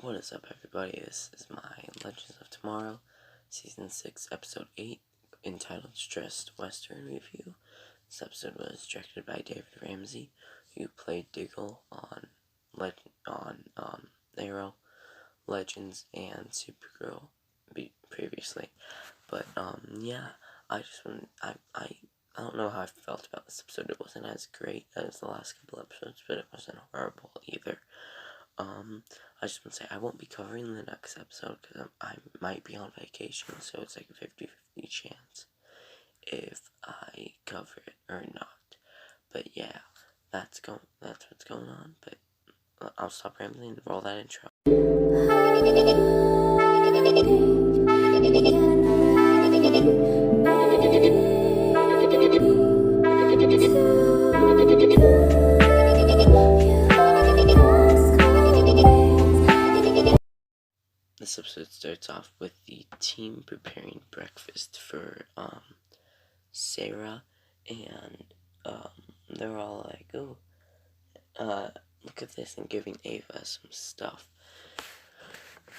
What is up, everybody? This is my Legends of Tomorrow, Season 6, Episode 8, entitled Stressed Western Review. This episode was directed by David Ramsey, who played Diggle on Arrow, Legends, and Supergirl previously. But, yeah, I don't know how I felt about this episode. It wasn't as great as the last couple episodes, but it wasn't horrible either. I just want to say I won't be covering the next episode because I might be on vacation, so it's like a 50-50 chance if I cover it or not. But yeah, that's what's going on. But I'll stop rambling and roll that intro. This episode starts off with the team preparing breakfast for Sarah, and they're all like, "Oh, look at this," and giving Ava some stuff.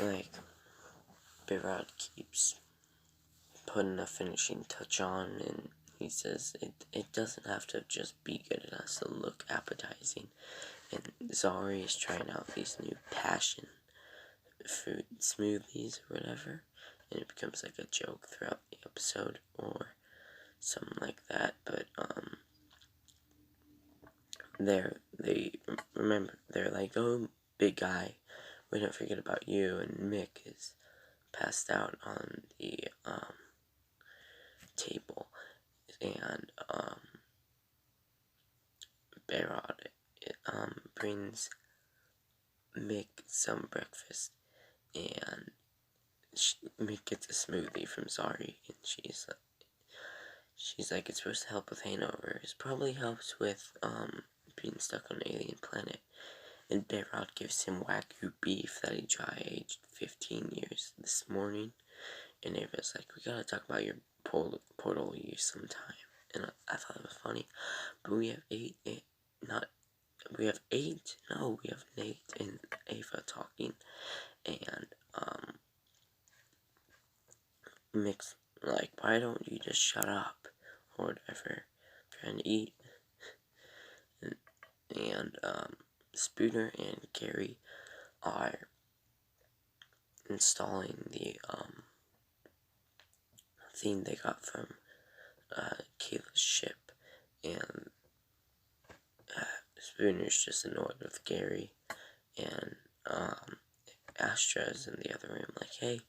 Like, Birod keeps putting a finishing touch on, and he says it doesn't have to just be good, it has to look appetizing. And Zari is trying out these new passion fruit smoothies or whatever, and it becomes like a joke throughout the episode or something like that. But they're like, "Oh, big guy, we don't forget about you." And Mick is passed out on the table, and Barod brings Mick some breakfast, and Mick gets a smoothie from Zari, and she's like, "It's supposed to help with hangovers. Probably helps with being stuck on an alien planet." And Barod gives him Wagyu beef that he dry aged 15 years this morning. And Ava's like, "We gotta talk about your portal use sometime." And I thought it was funny. But we have Nate and Ava talking, and Mick's like, "Why don't you just shut up?" or whatever, I'm trying to eat. And Spooner and Gary are installing the thing they got from Kayla's ship, and Spooner's just annoyed with Gary, and Astra's in the other room like, "Hey,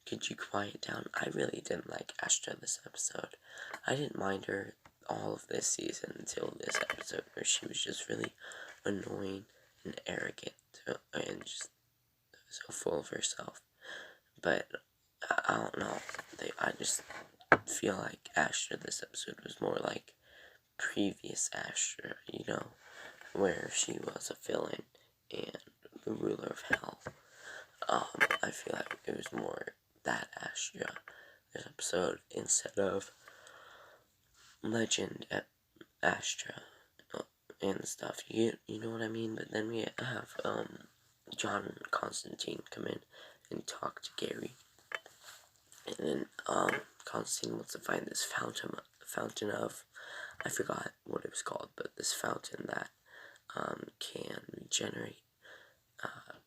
could you quiet down?" I really didn't like Astra this episode. I didn't mind her all of this season until this episode, where she was just really annoying and arrogant and just so full of herself. But I don't know. I just feel like Astra this episode was more like previous Astra, where she was a villain and the ruler of hell. I feel like it was more that Astra this episode instead of Legend at Astra and stuff. You know what I mean? But then we have John and Constantine come in and talk to Gary, and then Constantine wants to find this fountain of, I forgot what it was called, but this fountain that can regenerate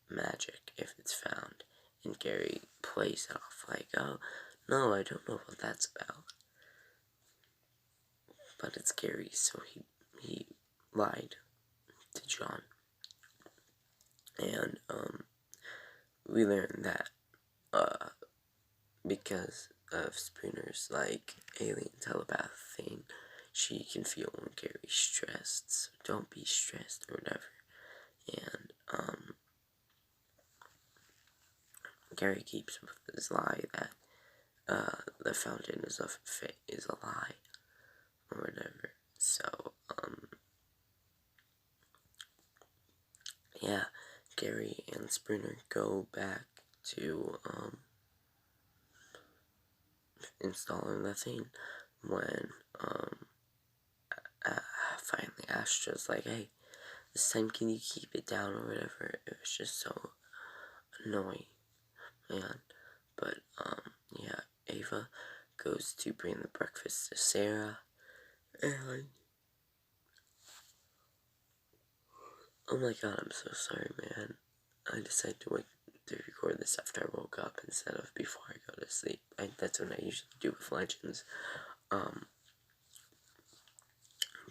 magic if it's found. And Gary plays it off like, "Oh, no, I don't know what that's about." But it's Gary, so he lied to John. And we learn that because of Spooner's like alien telepath thing, she can feel when Gary's stressed, so don't be stressed or whatever. And Gary keeps with his lie that the fountain is a lie or whatever. So yeah, Gary and Spooner go back to installing the thing when finally Astra's like, "Hey, this time can you keep it down or whatever." It was just so annoying, man. But, yeah, Ava goes to bring the breakfast to Sarah, and, oh my god, I'm so sorry, man. I decided to record this after I woke up instead of before I go to sleep. That's what I usually do with Legends.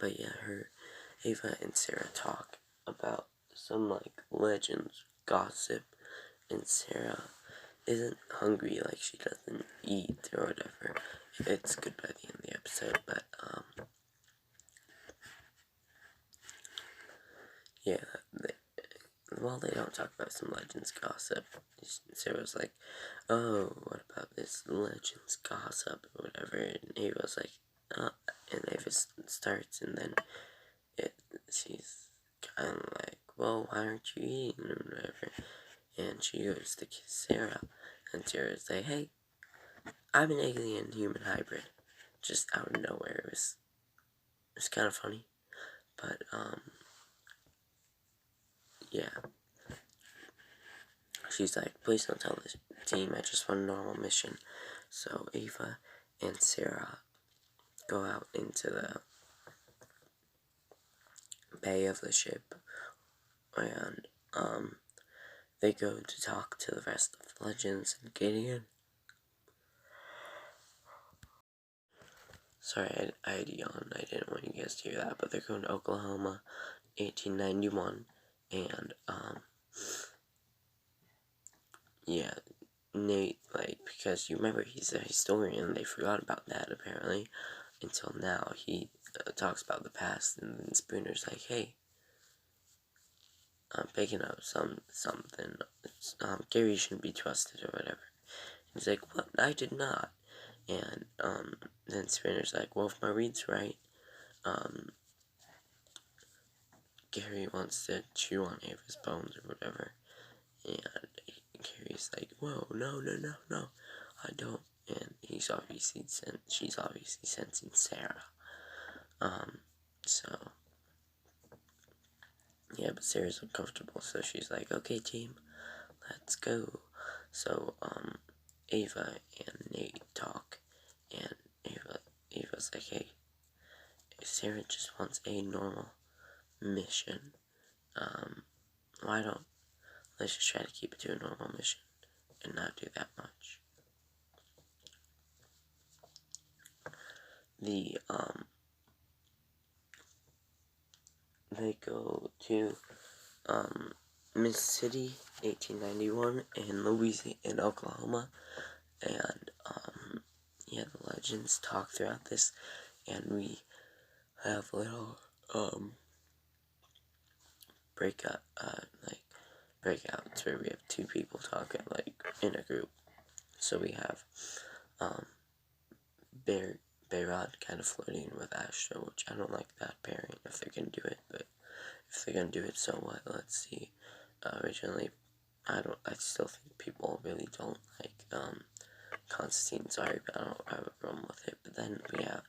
But yeah, Ava and Sarah talk about some, like, Legends gossip, and Sarah isn't hungry, like, she doesn't eat or whatever. It's good by the end of the episode, but, yeah, they don't talk about some Legends gossip. Sarah's like, oh, what about this Legends gossip or whatever, and Ava's like, and Ava starts, and then she's kind of like, well, why aren't you eating or whatever, and she goes to kiss Sarah, and Sarah's like, hey, I'm an alien human hybrid, just out of nowhere. It was kind of funny, but, yeah. She's like, please don't tell the team, I just want a normal mission. So Ava and Sarah go out into the bay of the ship, and, they go to talk to the rest of the Legends and Gideon. Sorry, I had yawned, I didn't want you guys to hear that, but they're going to Oklahoma, 1891, and, yeah, Nate, like, because you remember he's a historian, they forgot about that, apparently, until now. He talks about the past, and then Spooner's like, hey, I'm picking up something, Gary shouldn't be trusted, or whatever. He's like, what? I did not. And, then Spooner's like, well, if my read's right, Gary wants to chew on Ava's bones, or whatever, and Gary's like, whoa, no, I don't, and she's obviously sensing Sarah, so, yeah, but Sarah's uncomfortable, so she's like, okay, team, let's go. So, Ava and Nate talk, and Ava's like, hey, Sarah just wants a normal mission, let's just try to keep it to a normal mission, and not do that much. They go to, Mississippi, 1891, and Louisiana, and Oklahoma, and, yeah, the Legends talk throughout this, and we have little, breakouts where we have two people talking, like, in a group. So we have, Bayrod kind of flirting with Astro, which I don't like that pairing if they're gonna do it, but if they're gonna do it, so what? Let's see. Originally, I still think people really don't like, Constantine, sorry, but I don't have a problem with it. But then we have,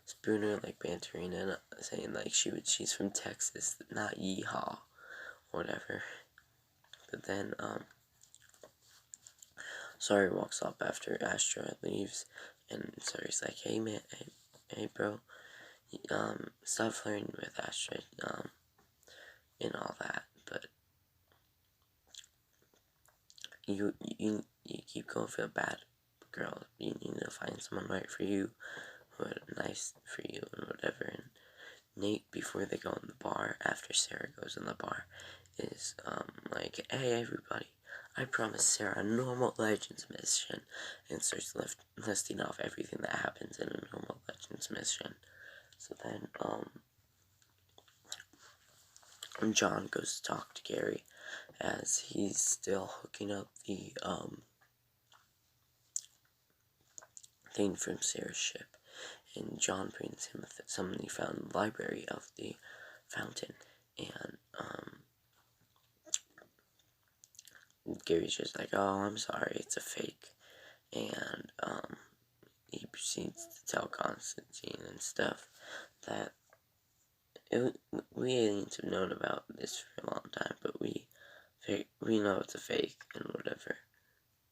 Spooner, like, bantering and saying, like, she's from Texas, not yeehaw, or whatever. But then, Sorry walks up after Astro leaves, and Sorry's like, hey man, hey bro, stop flirting with Astro, and all that, but you keep going for the bad girl, you need to find someone right for you, nice for you, and whatever. And Nate, before they go in the bar, after Sarah goes in the bar, is, like, hey everybody, I promised Sarah a normal Legends mission, and starts listing off everything that happens in a normal Legends mission. So then, John goes to talk to Gary, as he's still hooking up the, thing from Sarah's ship, and John brings him something he found in the library of the fountain, and, Gary's just like, oh, I'm sorry, it's a fake, and, he proceeds to tell Constantine and stuff that we aliens have known about this for a long time, but we we know it's a fake and whatever.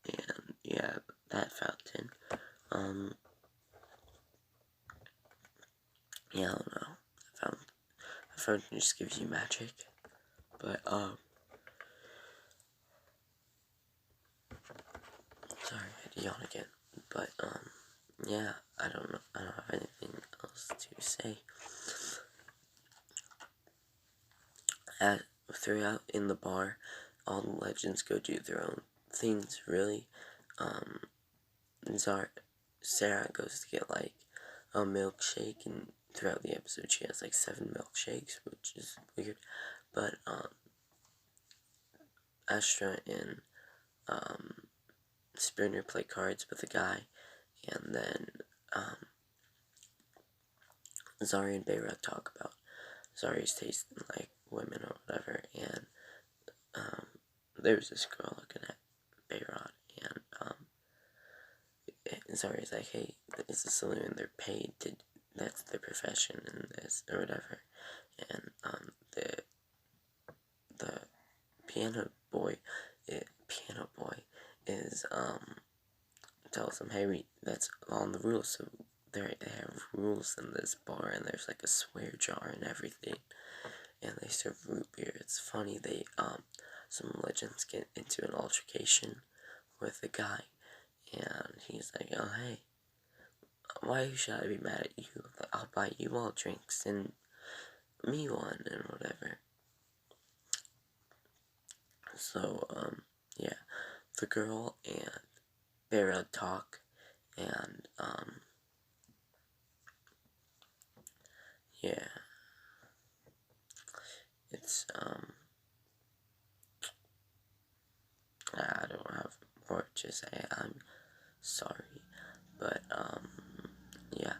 And yeah, that fountain. Yeah, I don't know. A fountain just gives you magic. But sorry, I had to yawn again. But yeah, I don't know. I don't have anything else to say. Throughout in the bar, all the legends go do their own things, really. Sarah goes to get, like, a milkshake, and throughout the episode she has, like, 7 milkshakes, which is weird. But, Astra and, Spooner play cards with a guy, and then, Zari and Beirut talk about Zari's taste in, like, women or whatever, and, there was this girl looking at Beirut, and Zari's like, hey, it's a saloon, they're paid to, that's their profession, and this, or whatever, and, the piano boy is, tells them, hey, that's on the rules, so they have rules in this bar, and there's, like, a swear jar and everything, and they serve root beer. It's funny, some legends get into an altercation with a guy, and he's like, oh, hey, why should I be mad at you? I'll buy you all drinks, and me one, and whatever. So, yeah, the girl and Vera talk, and, yeah, it's, I don't have more to say, I'm sorry, but, yeah,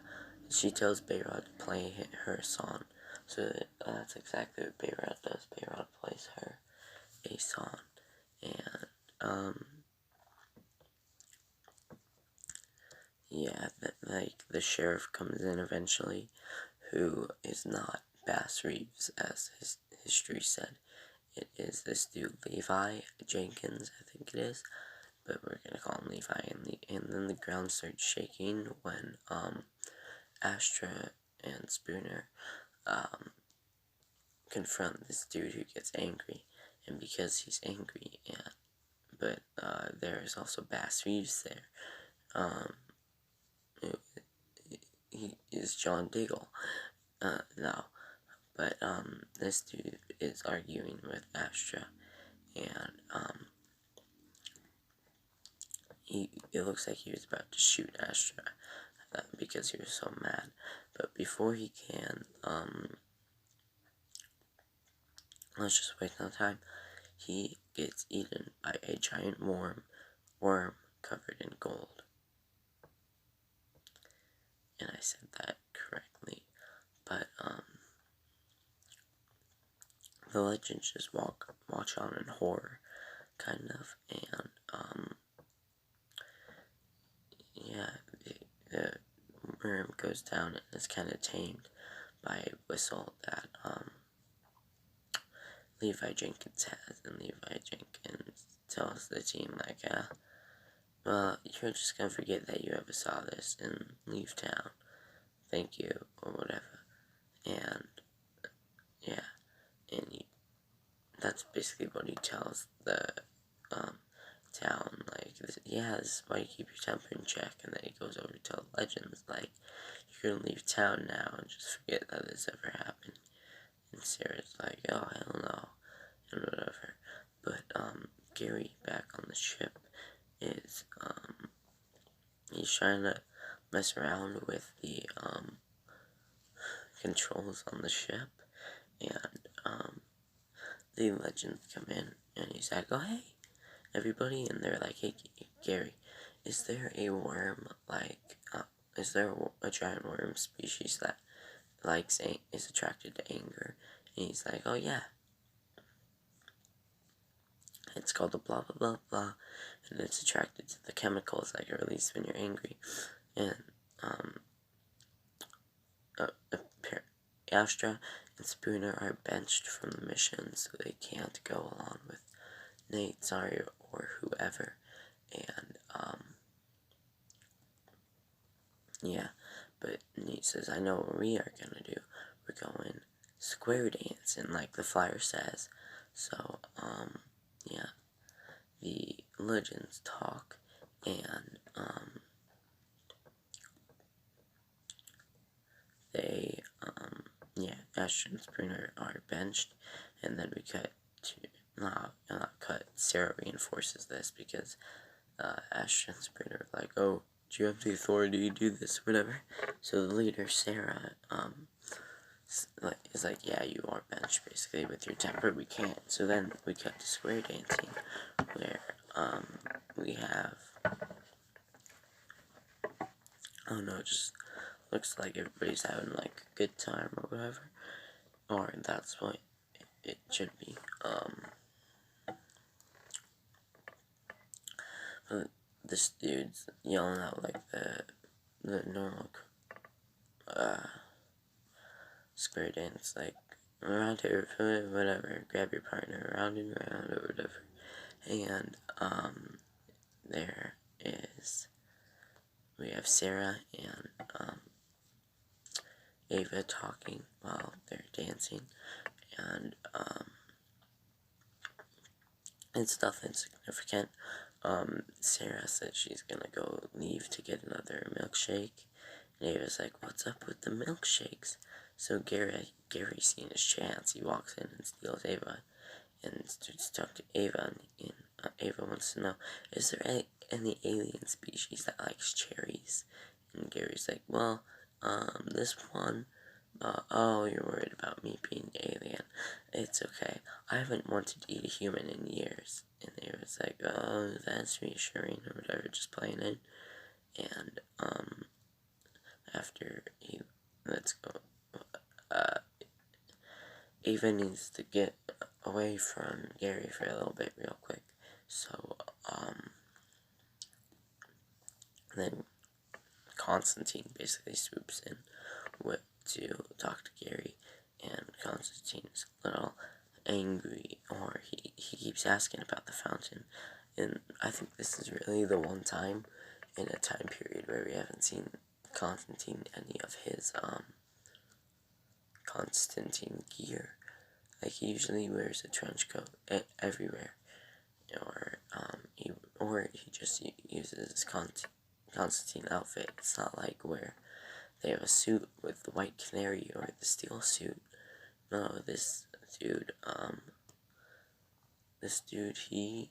she tells Beirut to play her song, so that's exactly what Beirut does. Beirut plays her a song, and, yeah, like, the sheriff comes in eventually, who is not Bass Reeves, as his history said. It is this dude, Levi Jenkins, I think it is, but we're gonna call him Levi, and then the ground starts shaking when, Astra and Spooner, confront this dude who gets angry, and because he's angry, but there is also Bass Reeves there, he is John Diggle, no, but, this dude is arguing with Astra, and, it looks like he was about to shoot Astra, because he was so mad, but before he can, let's just wait no time, he gets eaten by a giant worm covered in gold, and I said that correctly, but, the legends just watch on in horror, kind of, and, yeah, the worm goes down and is kind of tamed by a whistle that, Levi Jenkins has, and Levi Jenkins tells the team, like, well, you're just gonna forget that you ever saw this and leave town, thank you, or whatever, and, yeah, and that's basically what he tells the, town, like, yeah, this is why you keep your temper in check, and then he goes over to the legends, like, you're gonna leave town now and just forget that this ever happened, and Sarah's like, oh, hell no, and whatever, but, Gary, back on the ship, is, he's trying to mess around with the, controls on the ship, and, the legends come in, and he's like, oh, hey, everybody, and they're like, hey, Gary, is there a worm, like, is there a giant worm species that is attracted to anger? And he's like, oh, yeah, it's called the blah, blah, blah, blah, and it's attracted to the chemicals that you release when you're angry, and, Astra and Spooner are benched from the mission, so they can't go along with Nate, sorry, or whoever, and, yeah, but Nate says, I know what we are gonna do. We're going square dancing, like the flyer says. So, yeah, the legends talk, and, they, yeah, Ashton and Spooner are benched, and then we cut to, not cut, Sarah reinforces this, because, Ashton and Spooner are like, oh, do you have the authority to do this, whatever. So the leader, Sarah, is like, yeah, you are benched, basically, with your temper, we can't. So then we cut to square dancing, where, we have, oh no, it just looks like everybody's having, like, a good time, or whatever, or that's what it should be. This dude's yelling out, like, the normal, square dance, like, around here, whatever, grab your partner, around and around, or whatever. And, there is, we have Sarah and, Ava talking while they're dancing, and, it's nothing significant. Sarah said she's gonna go leave to get another milkshake, and Ava's like, what's up with the milkshakes? So Gary's seen his chance. He walks in and steals Ava, and starts to talk to Ava, and Ava wants to know, is there any alien species that likes cherries? And Gary's like, well, this one, oh, you're worried about me being alien. It's okay. I haven't wanted to eat a human in years. And Ava's like, oh, that's reassuring, or whatever, just playing it. And, after he lets go, Ava needs to get away from Gary for a little bit real quick. So, then Constantine basically swoops in to talk to Gary, and Constantine's a little angry, or he keeps asking about the fountain, and I think this is really the one time in a time period where we haven't seen Constantine any of his, Constantine gear. Like, he usually wears a trench coat everywhere, or he just uses his Constantine outfit. It's not like where they have a suit with the white canary or the steel suit. No, this dude, he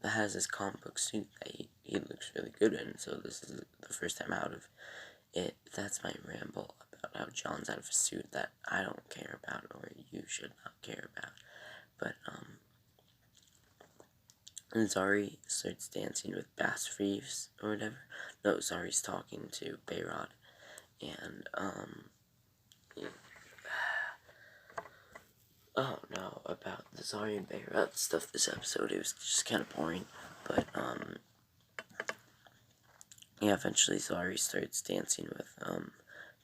has his comic book suit that he looks really good in, so this is the first time out of it. That's my ramble about how John's out of a suit that I don't care about, or you should not care about. But, and Zari starts dancing with Bass Reeves, or whatever. No, Zari's talking to Bayrod, and, oh no, about the Zari and Bayrod stuff this episode, it was just kind of boring, but, yeah, eventually Zari starts dancing with,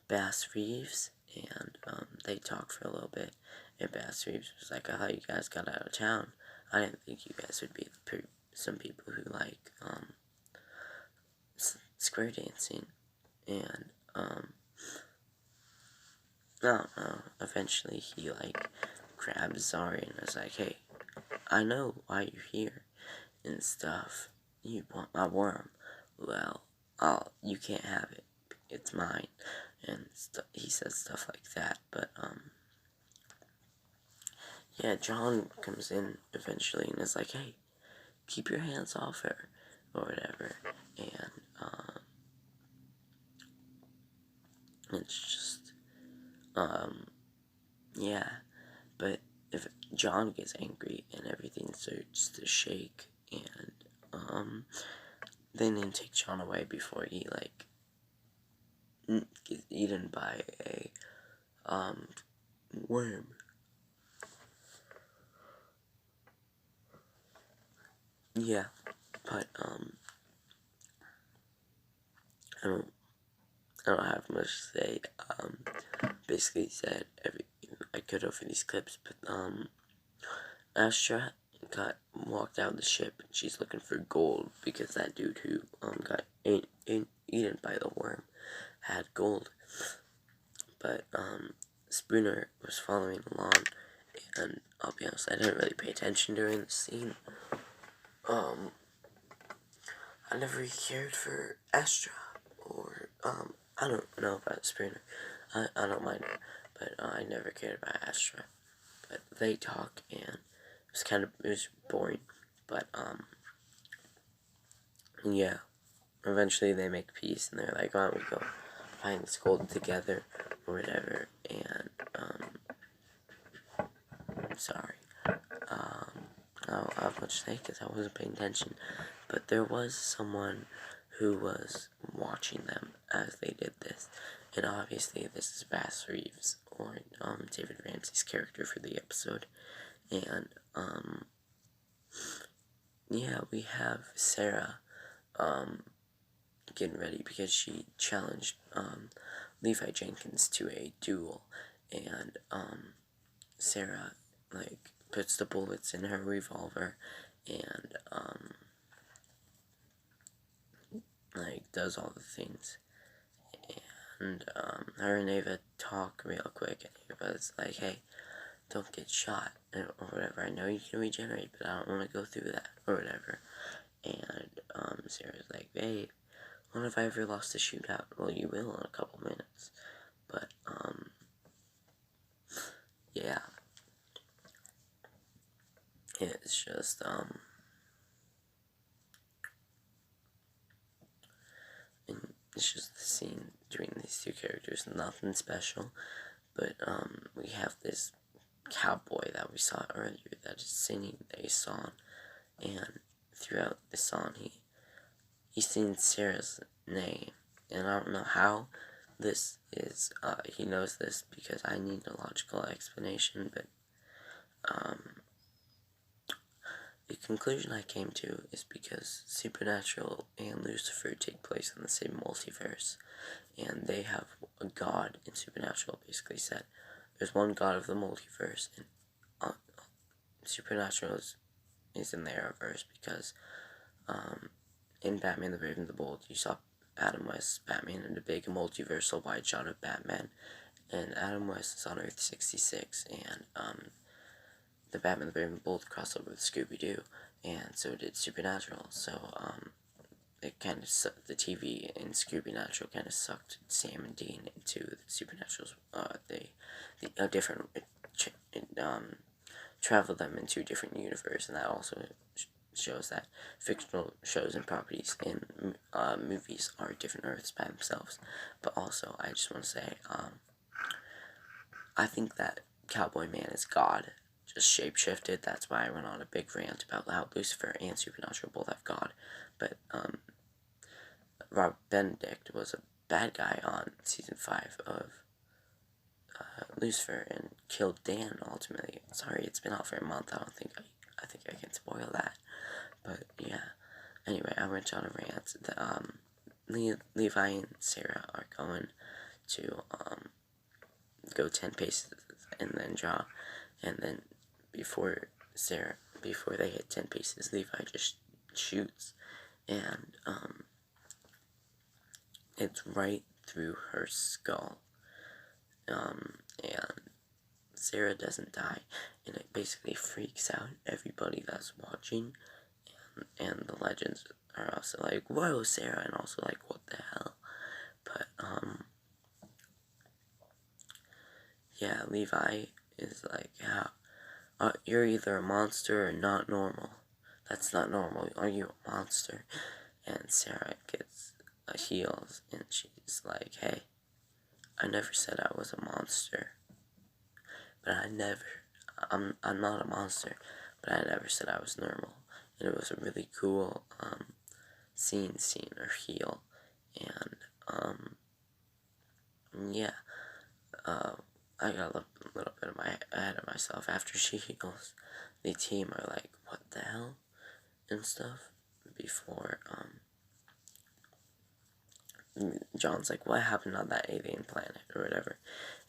Bass Reeves, and, they talk for a little bit, and Bass Reeves was like, I thought you guys got out of town. I didn't think you guys would be some people who like, square dancing, and, I don't know, eventually he, like, grabs Zari and was like, hey, I know why you're here, and stuff. You want my worm? Well, you can't have it. It's mine. And he says stuff like that, but, yeah, John comes in eventually and is like, hey, keep your hands off her, or whatever, and, it's just, yeah, but if John gets angry and everything starts to shake, and, they didn't take John away before he, like, gets eaten by a, worm. Yeah, but, I don't have much to say. Basically said everything I could over these clips, but, Astra walked out of the ship, and she's looking for gold, because that dude who, got eaten by the worm had gold. But, Spooner was following along, and I'll be honest, I didn't really pay attention during the scene. I never really cared for Astra, or, I don't know about Spooner. I don't mind her, but, I never cared about Astra. But they talk, and it was boring, but, yeah, eventually they make peace, and they're like, why don't we go find this gold together, or whatever, and, sorry, I don't have much to say, because I wasn't paying attention, but there was someone who was watching them as they did this, and obviously this is Bass Reeves, or, David Ramsey's character for the episode, and, yeah, we have Sarah, getting ready, because she challenged, Levi Jenkins to a duel, and, Sarah, like, puts the bullets in her revolver, and, like, does all the things, and, her and Ava talk real quick, and Ava's like, hey, don't get shot, or whatever, I know you can regenerate, but I don't want to go through that, or whatever, and, Sarah's like, babe, when have I ever lost a shootout? Well, you will in a couple minutes, but, yeah, it's just, it's just the scene between these two characters, nothing special, but, we have this cowboy that we saw earlier that is singing a song, and throughout the song, he sings Sarah's name, and I don't know how this is, he knows this, because I need a logical explanation, but, the conclusion I came to is because Supernatural and Lucifer take place in the same multiverse, and they have a god in Supernatural basically said, there's one god of the multiverse, and Supernatural is in their verse, because, in Batman the Brave and the Bold, you saw Adam West's Batman in a big multiversal wide shot of Batman, and Adam West is on Earth 66, and, the Batman the Brave and the Bold crossover with Scooby-Doo, and so did Supernatural, so, it kind of the TV in Scooby-Natural kind of sucked Sam and Dean into Supernatural's, a different, traveled them into a different universe, and that also shows that fictional shows and properties in, movies are different Earths by themselves, but also, I just want to say, I think that Cowboy Man is God, just shapeshifted. That's why I went on a big rant about how Lucifer and Supernatural both have God, but, Rob Benedict was a bad guy on season 5 of, Lucifer, and killed Dan, ultimately. Sorry, it's been out for a month, I think I can spoil that, but, yeah, anyway, I went on a rant. Levi and Sarah are going to, go 10 paces, and then draw, and then, before they hit 10 paces, Levi just shoots, and, it's right through her skull, and Sarah doesn't die, and it basically freaks out everybody that's watching, and the legends are also like, whoa, Sarah, and also like, what the hell, but, yeah, Levi is like, yeah, you're either a monster or not normal. That's not normal. Are you a monster? And Sarah gets heals, and she's like, hey, I never said I was a monster. But I'm not a monster, but I never said I was normal. And it was a really cool, seeing her heal. And, yeah, I got a little bit ahead of myself. After she heals, the team are like, what the hell? And stuff. Before, John's like, what happened on that alien planet, or whatever,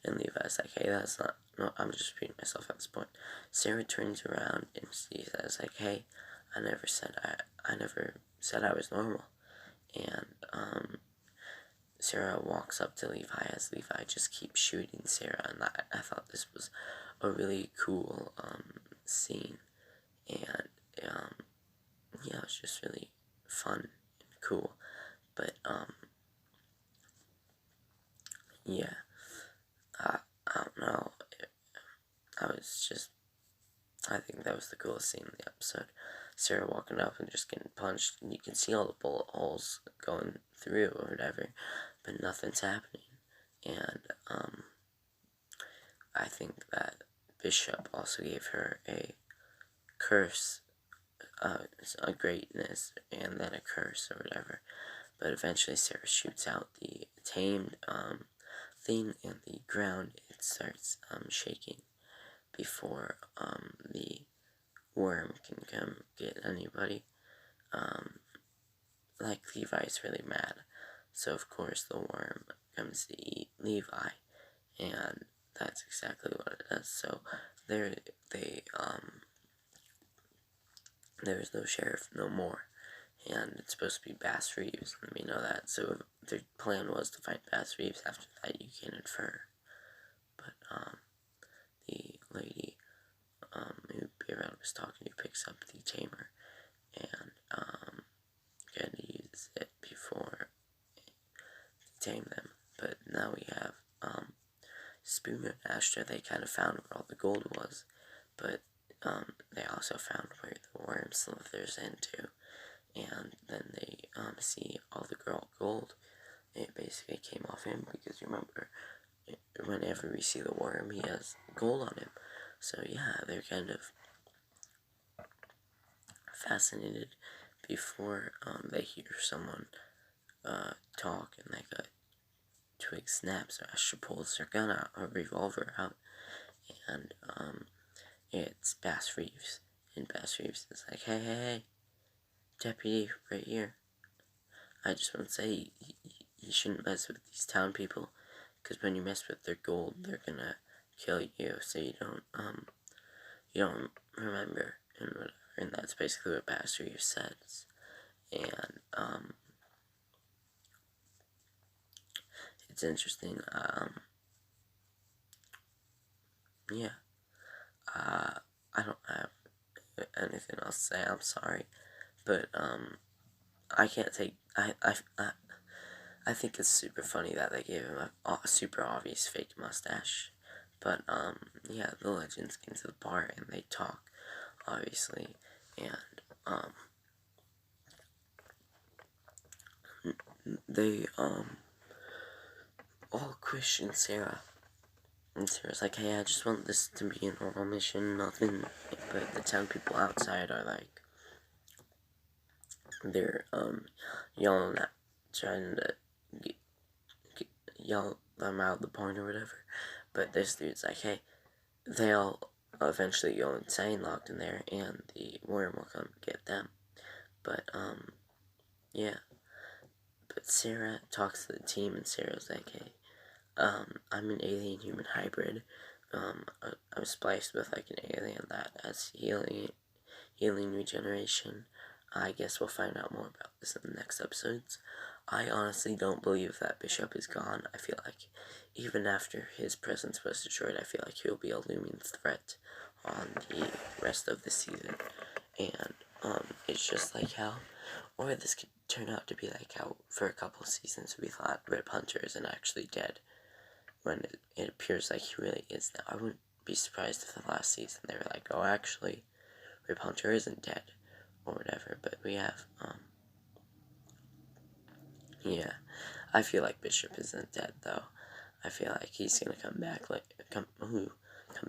and Levi's like, hey, that's not, no, I'm just repeating myself at this point. Sarah turns around, and she says, like, hey, I never said I was normal, and, Sarah walks up to Levi as Levi just keeps shooting Sarah, and I thought this was a really cool, scene, and, yeah, it was just really fun and cool, but, yeah, I don't know, I think that was the coolest scene in the episode. Sarah walking up and just getting punched, and you can see all the bullet holes going through or whatever, but nothing's happening. And, I think that Bishop also gave her a curse, a greatness, and then a curse or whatever. But eventually Sarah shoots out the tamed, thing, and the ground, it starts, shaking before, the worm can come get anybody. Like, Levi's really mad, so of course the worm comes to eat Levi, and that's exactly what it does. So there's no sheriff no more, and it's supposed to be Bass Reeves, and we know that, so their plan was to fight Bass Reeves. After that, you can infer. But, the lady, who Beerrod was talking to picks up the tamer, and, gonna use it before to tame them. But now we have, Spoon and Astra. They kind of found where all the gold was, but, they also found where the worm slithers into, and then they, see all the gold. It basically came off him, because remember, whenever we see the worm, he has gold on him. So yeah, they're kind of fascinated before, they hear someone, talk, and like a twig snaps, or Astra pulls her gun out, or revolver out, and, it's Bass Reeves, and Bass Reeves is like, hey, deputy, right here. I just want to say, you shouldn't mess with these town people, because when you mess with their gold, they're gonna kill you, so you don't remember, and whatever, and that's basically what Bass Reeves says, and, it's interesting, yeah, I don't have anything else to say, I'm sorry, but, I can't take, I think it's super funny that they gave him a super obvious fake mustache, but, yeah, the legends came to the bar, and they talk, obviously, and, they, all question Sarah, and Sarah's like, hey, I just want this to be a normal mission, nothing, but the town people outside are like, they're, yelling at, trying to yell them out of the point or whatever, but this dude's like, hey, they'll eventually go insane locked in there, and the worm will come get them, but, yeah, but Sarah talks to the team, and Sarah's like, hey, I'm an alien-human hybrid, I was spliced with, like, an alien that has healing regeneration. I guess we'll find out more about this in the next episodes. I honestly don't believe that Bishop is gone. I feel like even after his presence was destroyed, I feel like he'll be a looming threat on the rest of the season. And, it's just like how, or this could turn out to be like how for a couple of seasons we thought Rip Hunter isn't actually dead, when it appears like he really is now. I wouldn't be surprised if the last season they were like, oh, actually, Rip Hunter isn't dead, or whatever, but we have, yeah, I feel like Bishop isn't dead, though. I feel like he's gonna come back, come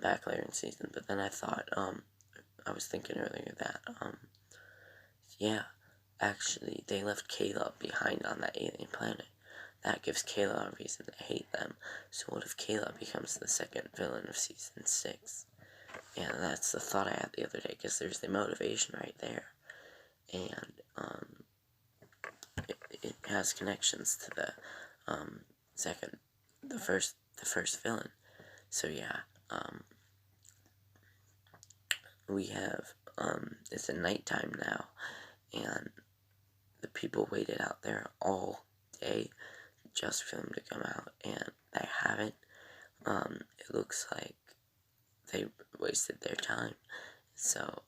back later in the season, but then I thought, I was thinking earlier that, yeah, actually, they left Kayla behind on that alien planet. That gives Kayla a reason to hate them, so what if Kayla becomes the second villain of Season 6? Yeah, that's the thought I had the other day, because there's the motivation right there. And, it has connections to the the first villain. So yeah, we have it's a nighttime now, and the people waited out there all day just for them to come out, and they haven't. It looks like they wasted their time. So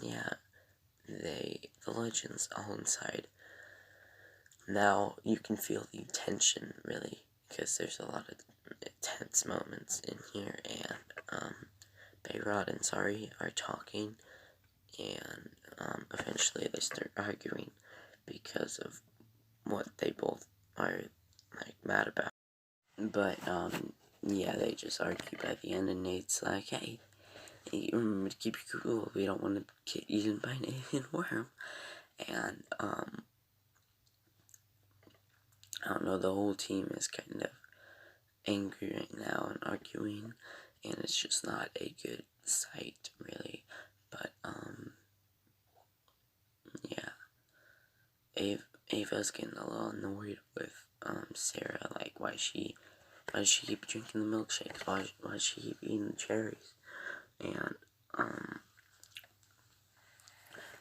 yeah, the legends all inside. Now you can feel the tension, really, because there's a lot of tense moments in here, and Bayrod and Sari are talking, and eventually they start arguing because of what they both are, like, mad about. But, yeah, they just argue by the end, and Nate's like, hey, remember to keep your cool, we don't want to get eaten by an alien worm. And, I don't know, the whole team is kind of angry right now and arguing, and it's just not a good sight, really. But, yeah, Ava's getting a little annoyed with, Sarah, like, why does she keep drinking the milkshakes, why does she keep eating the cherries, and,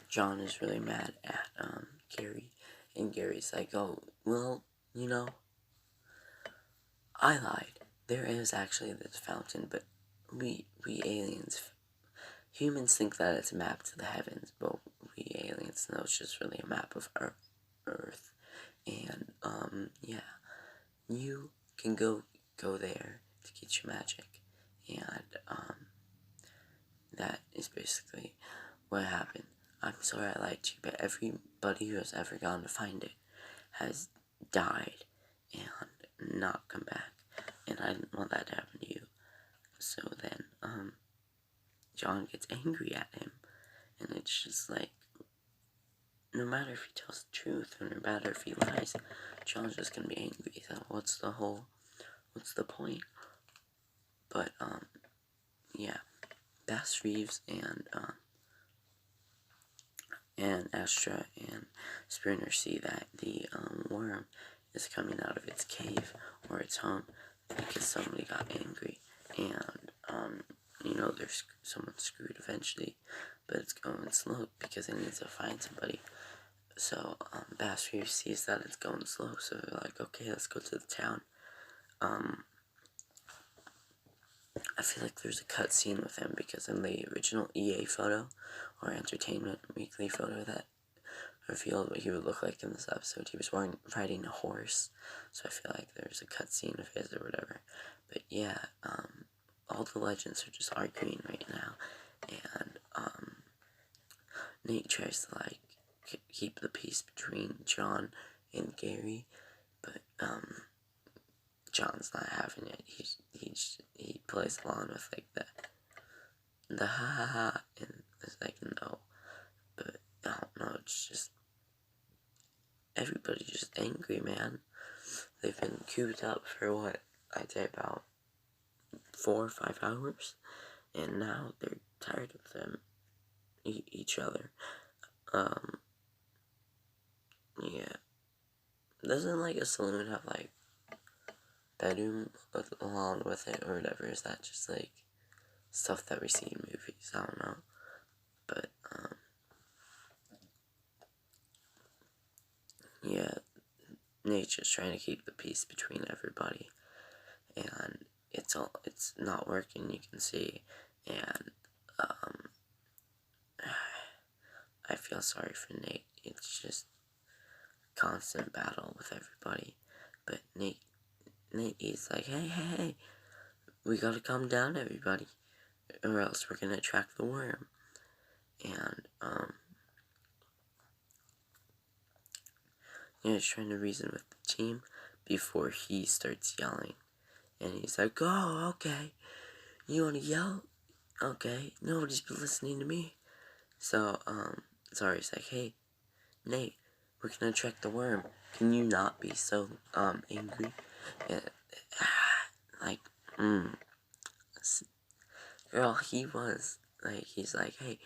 John is really mad at, Gary, and Gary's like, oh, well, you know, I lied. There is actually this fountain, but we aliens, humans think that it's a map to the heavens, but we aliens know it's just really a map of Earth. And, yeah, you can go there to get your magic. And, that is basically what happened. I'm sorry I lied to you, but everybody who has ever gone to find it has died and not come back. And I didn't want that to happen to you. So then, John gets angry at him. And it's just like, no matter if he tells the truth or no matter if he lies, John's just gonna be angry. So what's the point? But, yeah. Bass Reeves and Astra and Sprinter see that the, worm is coming out of its cave or its home because somebody got angry, and, you know, someone's screwed eventually, but it's going slow because it needs to find somebody. So, Bass Reeves sees that it's going slow, so they're like, okay, let's go to the town. I feel like there's a cutscene with him because in the original EA photo, or Entertainment Weekly photo that revealed what he would look like in this episode, he was riding a horse, so I feel like there's a cutscene of his or whatever. But yeah, all the legends are just arguing right now, and, Nate tries to, like, keep the peace between John and Gary, but, John's not having it. He plays along with, like, the ha ha ha, and it's like, no. But I don't know, it's just, everybody's just angry, man. They've been cooped up for what, I'd say about 4 or 5 hours, and now they're tired of them, each other. Yeah. Doesn't, like, a saloon have, like, bedroom along with it or whatever? Is that just, like, stuff that we see in movies? I don't know. But, yeah, Nate's just trying to keep the peace between everybody, and it's not working, you can see, and, I feel sorry for Nate. It's just constant battle with everybody, but Nate is like, hey, we gotta calm down, everybody, or else we're gonna attract the worm. And, he's trying to reason with the team before he starts yelling. And he's like, oh, okay, you wanna yell? Okay, nobody's been listening to me. So, Zari's like, hey, Nate, we're gonna attract the worm. Can you not be so, angry? And, like, girl, he was, like, he's like, hey,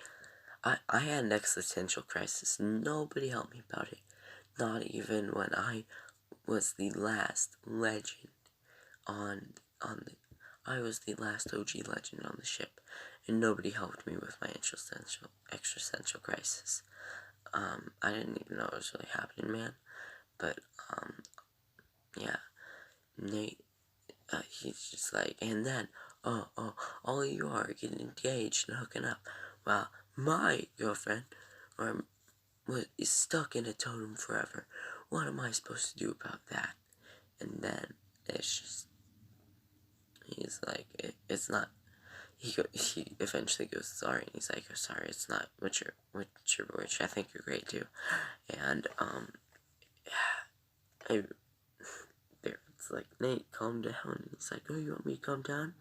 I had an existential crisis. Nobody helped me about it. Not even when I was the last legend on the. I was the last OG legend on the ship, and nobody helped me with my existential crisis. I didn't even know it was really happening, man. But yeah, Nate, he's just like, and then, all of you are getting engaged and hooking up. Well, my girlfriend, is stuck in a totem forever. What am I supposed to do about that? And then it's just, he's like, it's not. He eventually goes sorry, and he's like, oh, sorry, it's not which I think you're great too, and it's like, Nate, calm down, and he's like, oh, you want me to calm down?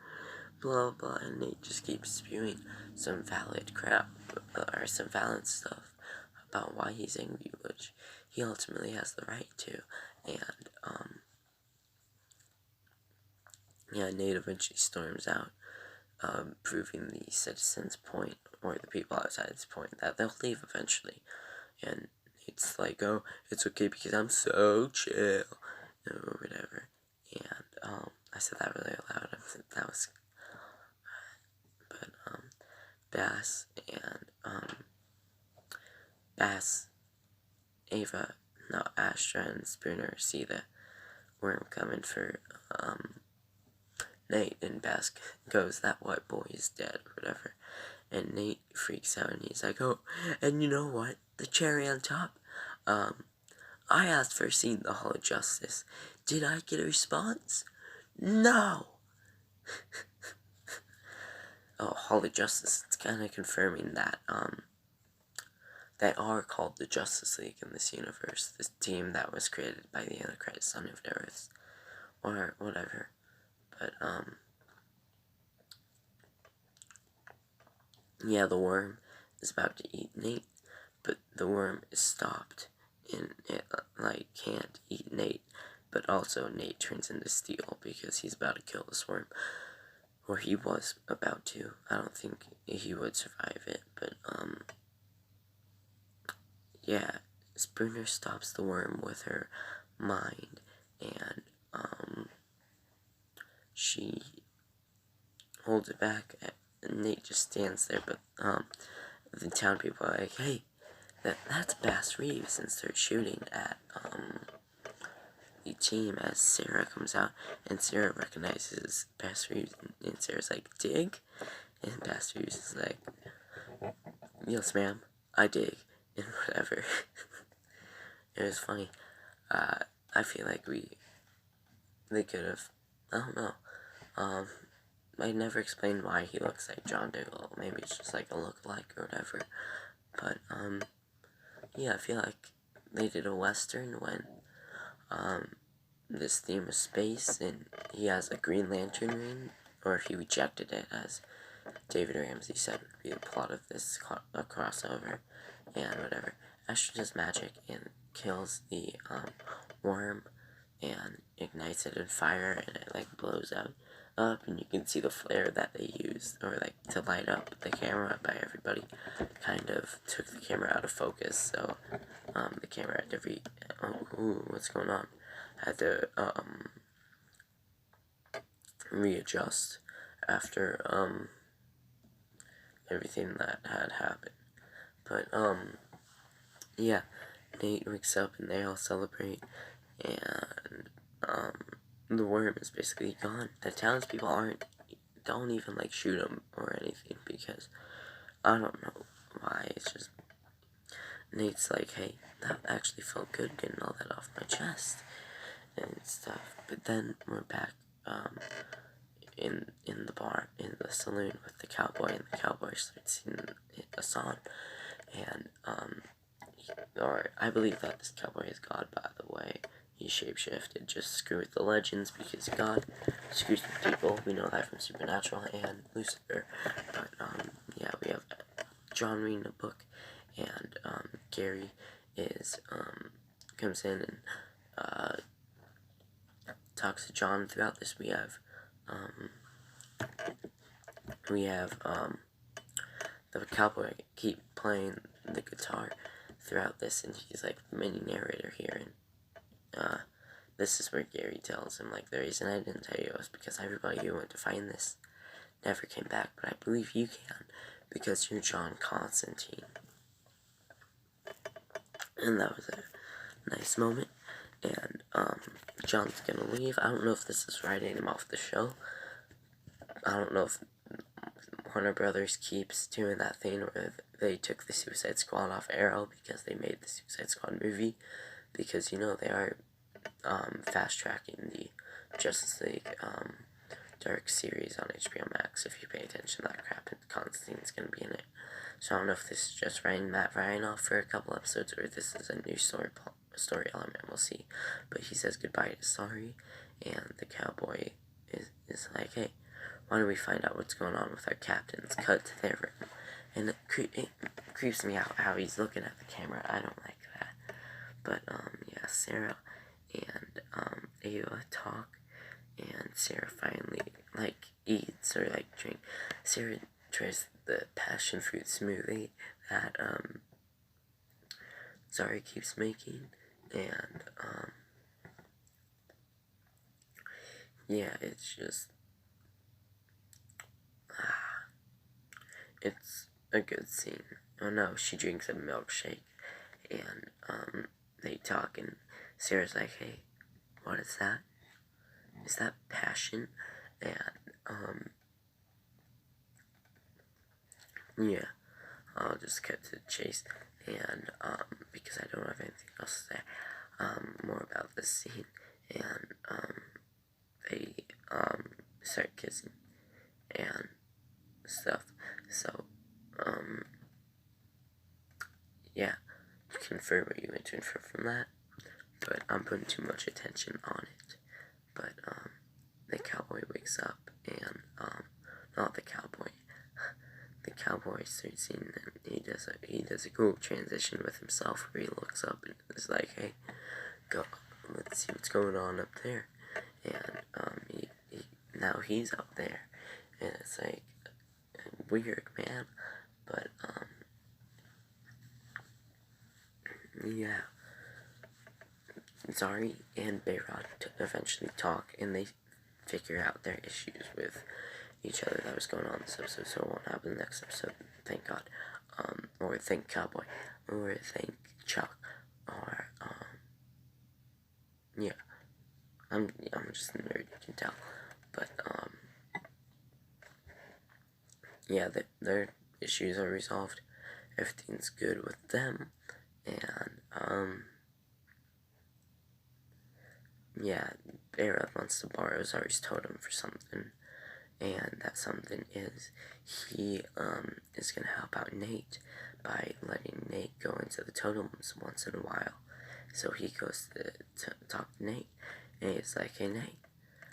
Blah blah, and Nate just keeps spewing some valid crap or some valid stuff about why he's angry, which he ultimately has the right to, and yeah, Nate eventually storms out, proving the citizens' point, or the people outside's point, that they'll leave eventually, and it's like, oh, it's okay because I'm so chill, or whatever, and, I said that really loud, that was, but, Astra and Spooner see the worm coming for, Nate, and Bass goes, that white boy is dead, or whatever, and Nate freaks out, and he's like, oh, and you know what, the cherry on top, I asked for seeing the Hall of Justice. Did I get a response? No! Oh, Hall of Justice, it's kind of confirming that, they are called the Justice League in this universe, this team that was created by the Antichrist on Earth, or whatever, but, yeah, the worm is about to eat Nate, but the worm is stopped, and it, can't eat Nate, but also Nate turns into steel because he's about to kill this worm, or he was about to. I don't think he would survive it, but, yeah, Spooner stops the worm with her mind, and, she holds it back, and Nate just stands there, but, the town people are like, hey, that's Bass Reeves, and start shooting at, the team as Sarah comes out, and Sarah recognizes Bass Reeves, and Sarah's like, dig? And Bass Reeves is like, yes, ma'am, I dig, and whatever. It was funny. I feel like they could have, I don't know, I never explained why he looks like John Diggle. Maybe it's just like a look-alike or whatever. But, yeah, I feel like they did a Western when, this theme is space, and he has a Green Lantern ring, or he rejected it, as David Ramsey said would be the plot of this crossover, and whatever. Astra does magic and kills the, worm, and ignites it in fire, and it, blows up, and you can see the flare that they used, or, to light up the camera by everybody, kind of took the camera out of focus, so, the camera had to what's going on? Had to, readjust after, everything that had happened. But, yeah, Nate wakes up and they all celebrate, and, the worm is basically gone. The townspeople don't even, shoot him or anything, because, I don't know why, it's just, Nate's like, hey, that actually felt good getting all that off my chest, and stuff. But then we're back, in the bar, in the saloon with the cowboy, and the cowboy starts singing a song, and, I believe that this cowboy is God, by the way. He shapeshifted, just screw with the legends, because God screws with people. We know that from Supernatural and Lucifer. But, yeah, we have John reading a book, and, Gary comes in and, talks to John throughout this. We have the cowboy keep playing the guitar throughout this, and he's like the mini narrator here, and this is where Gary tells him, like, the reason I didn't tell you was because everybody who went to find this never came back, but I believe you can, because you're John Constantine. And that was a nice moment, and, John's gonna leave. I don't know if this is writing him off the show. I don't know if Warner Brothers keeps doing that thing where they took the Suicide Squad off Arrow because they made the Suicide Squad movie, because, you know, they are fast-tracking the Justice League Dark series on HBO Max. If you pay attention to that crap, and Constantine's going to be in it. So I don't know if this is just writing Matt Ryan off for a couple episodes, or if this is a new story element. We'll see. But he says goodbye to Sorry, and the cowboy is like, hey, why don't we find out what's going on with our captains? Cut to their room. And it creeps me out how he's looking at the camera. I don't like that. But, yeah, Sarah and, Ava talk, and Sarah finally, like, eats or, like, drink. Sarah tries the passion fruit smoothie that, Zari keeps making, and, yeah, it's just, it's a good scene. Oh no, she drinks a milkshake, and, they talk, and Sarah's like, hey, what is that? Is that passion? And, yeah, I'll just cut to the chase, and, because I don't have anything else to say, more about this scene, and, they, start kissing, and stuff, so, yeah, you can infer what you meant to infer from that, but I'm putting too much attention on it. But, the cowboy wakes up, and, not the cowboy, the cowboy starts seeing, and he does a cool transition with himself, where he looks up, and is like, hey, let's see what's going on up there, and, now he's up there, and it's, like, weird, man, but, yeah, Zari and Behrad eventually talk, and they figure out their issues with each other that was going on this episode, so it won't happen in the next episode, thank God, or thank Cowboy, or thank Chuck, or, yeah, I'm just a nerd, you can tell, but, yeah, their issues are resolved, everything's good with them, and, yeah, Behrad wants to borrow Zari's totem for something, and that something is, he, is gonna help out Nate by letting Nate go into the totems once in a while. So he goes to talk to Nate, and he's like, hey Nate,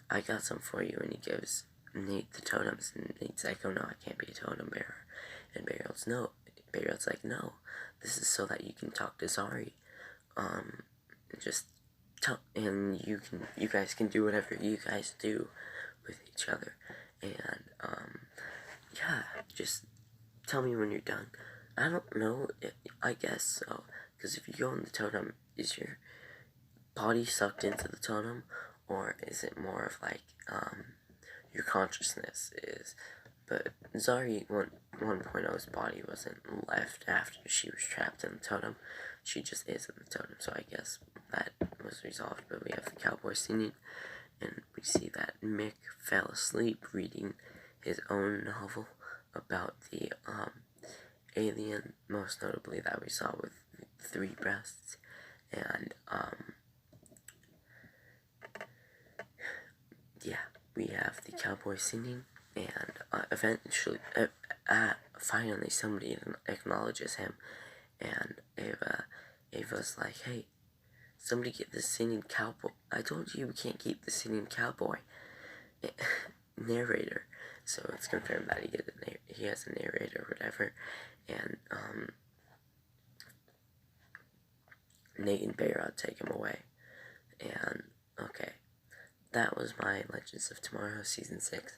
I got some for you, and he gives Nate the totems, and Nate's like, oh no, I can't be a totem bearer, and Behrrad's like, no, this is so that you can talk to Zari, and you guys can do whatever you guys do with each other, and, yeah, just tell me when you're done. I don't know, I guess so, because if you go in the totem, is your body sucked into the totem, or is it more of, like, your consciousness is, but Zari 1.0's body wasn't left after she was trapped in the totem, she just is in the totem, so I guess that was resolved. But we have the cowboy singing, and we see that Mick fell asleep reading his own novel about the, alien, most notably that we saw with 3 breasts, and, yeah, we have the cowboy singing, and, eventually, finally somebody acknowledges him, and Ava's like, hey, somebody get the singing cowboy. I told you we can't keep the singing cowboy narrator. So it's confirmed that he has a narrator or whatever, and, Nate and Behrad take him away, and, okay, that was my Legends of Tomorrow Season 6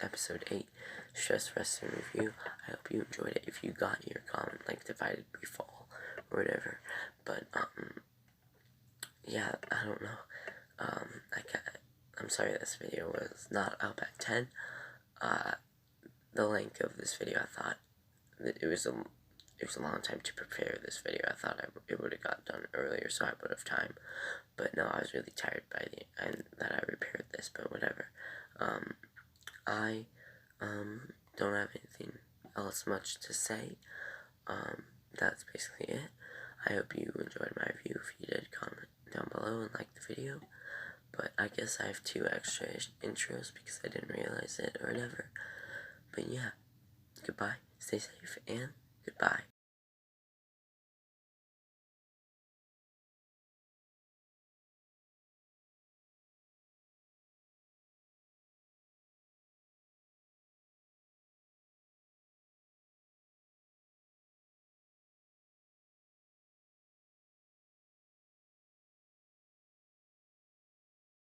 episode 8, Stress, Rest, and Review. I hope you enjoyed it. If you got your comment, like, divided by fall, or whatever. But, yeah, I don't know. I'm sorry this video was not up at 10. The length of this video, I thought that it was a long time to prepare this video. I thought it would have got done earlier, so I would have time. But no, I was really tired and that I prepared this, but whatever. I don't have anything else much to say. That's basically it. I hope you enjoyed my review. If you did, comment down below and like the video. But I guess I have 2 extra intros because I didn't realize it or whatever. But yeah, goodbye, stay safe, and goodbye.